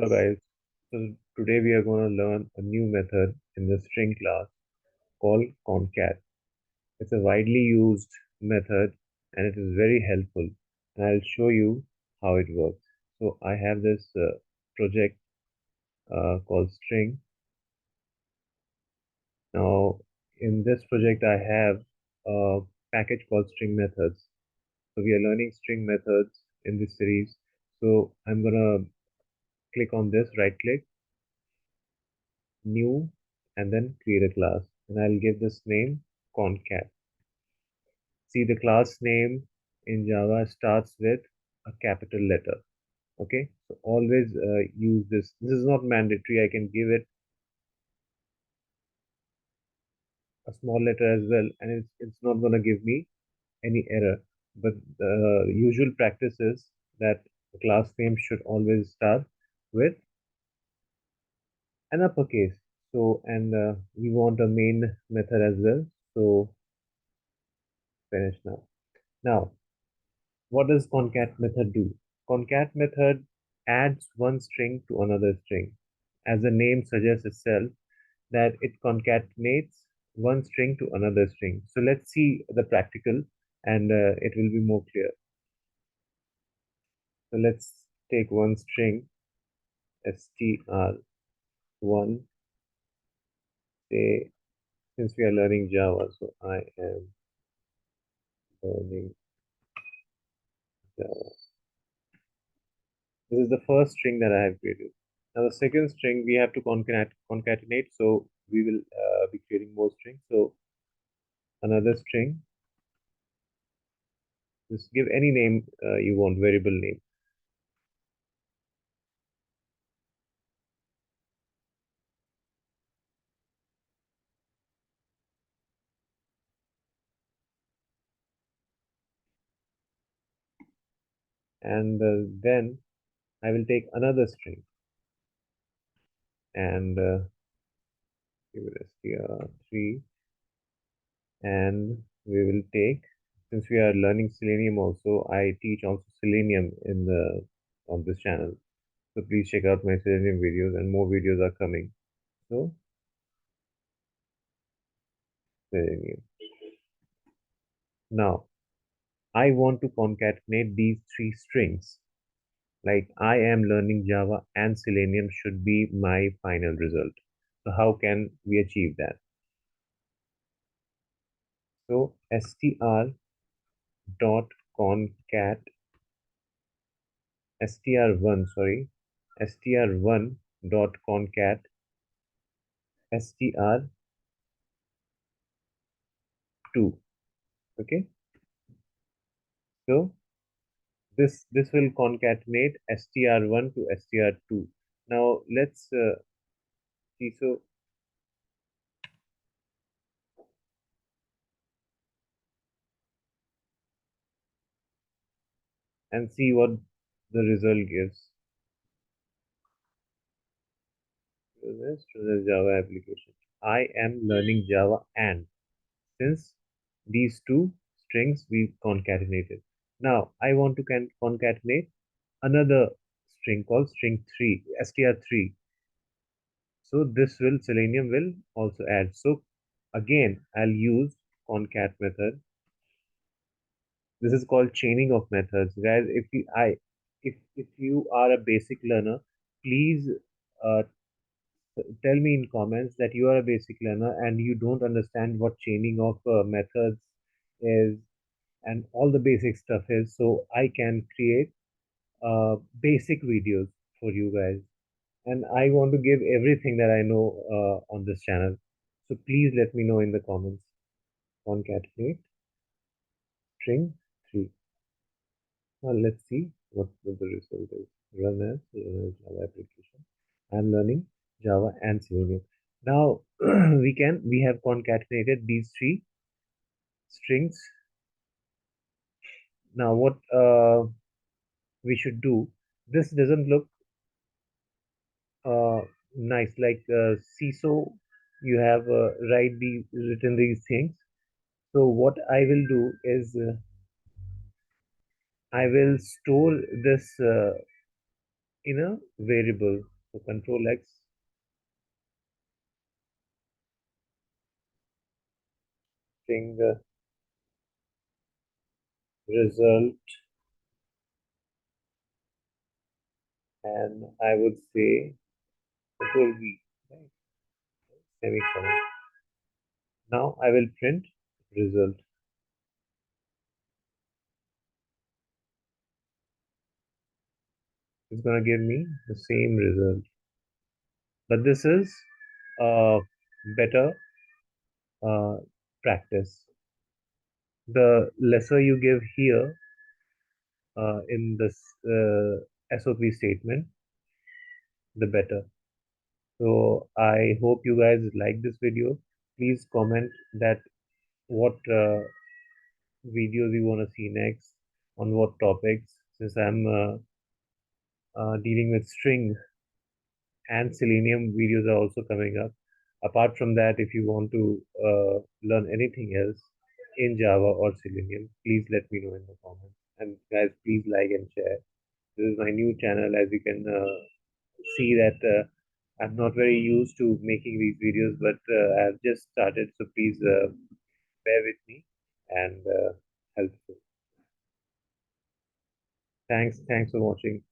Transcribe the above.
Hello guys, so today we are going to learn a new method in the string class called concat. It's a widely used method and it is very helpful, and I'll show you how it works. So I have this project called string. Now in this project I have a package called string methods. So we are learning string methods in this series. So I'm going to click on this, right click, new, and then create a class, and I'll give this name concat. See, the class name in Java starts with a capital letter. Okay, so always use this. This is not mandatory. I can give it a small letter as well, and it's not going to give me any error. But the usual practice is that the class name should always start with an uppercase. So, and we want a main method as well. So finish now. Now, what does concat method do? Concat method adds one string to another string. As the name suggests itself, that it concatenates one string to another string. So let's see the practical, and it will be more clear. So let's take one string str1. Say, since we are learning Java, so I am learning Java. This is the first string that I have created. Now the second string we have to concatenate, so we will be creating more strings. So another string, just give any name you want, variable name. And then I will take another string and give it str3, and we will take, since we are learning Selenium also, I teach also Selenium in the on this channel. So please check out my Selenium videos, and more videos are coming. So Selenium. Now I want to concatenate these three strings. Like, I am learning Java and Selenium should be my final result. So how can we achieve that? So str dot concat str1 sorry str1 dot concat str2. Okay, so this will concatenate str1 to str2. Now let's see, so and see what the result gives. This Java application. I am learning Java, and since these two strings we concatenated. Now I want to concatenate another string called string 3, str3. So this will Selenium will also add. So again I'll use concat method. This is called chaining of methods, guys. If you are a basic learner, please uh, tell me in comments that you are a basic learner and you don't understand what chaining of methods is and all the basic stuff is, so I can create basic videos for you guys, and I want to give everything that I know on this channel. So please let me know in the comments. Concatenate string 3. Now let's see what the result is. Run as Java application. I'm learning Java and Selenium. Now we have concatenated these three strings. Now what we should do? This doesn't look uh, nice. Like CISO, you have written these things. So what I will do is I will store this in a variable. So control X, string result, and I would say control V, right? Semicolon. Now I will print result. It's gonna give me the same result. But this is better uh, practice. The lesser you give here in this SOP statement, the better. So I hope you guys like this video. Please comment that what videos you want to see next, on what topics. Since I'm dealing with string and Selenium, videos are also coming up. Apart from that, if you want to learn anything else in Java or Selenium, please let me know in the comments. And guys, please like and share. This is my new channel. As you can see that I'm not very used to making these videos, but I've just started. So please bear with me and help. Thanks for watching.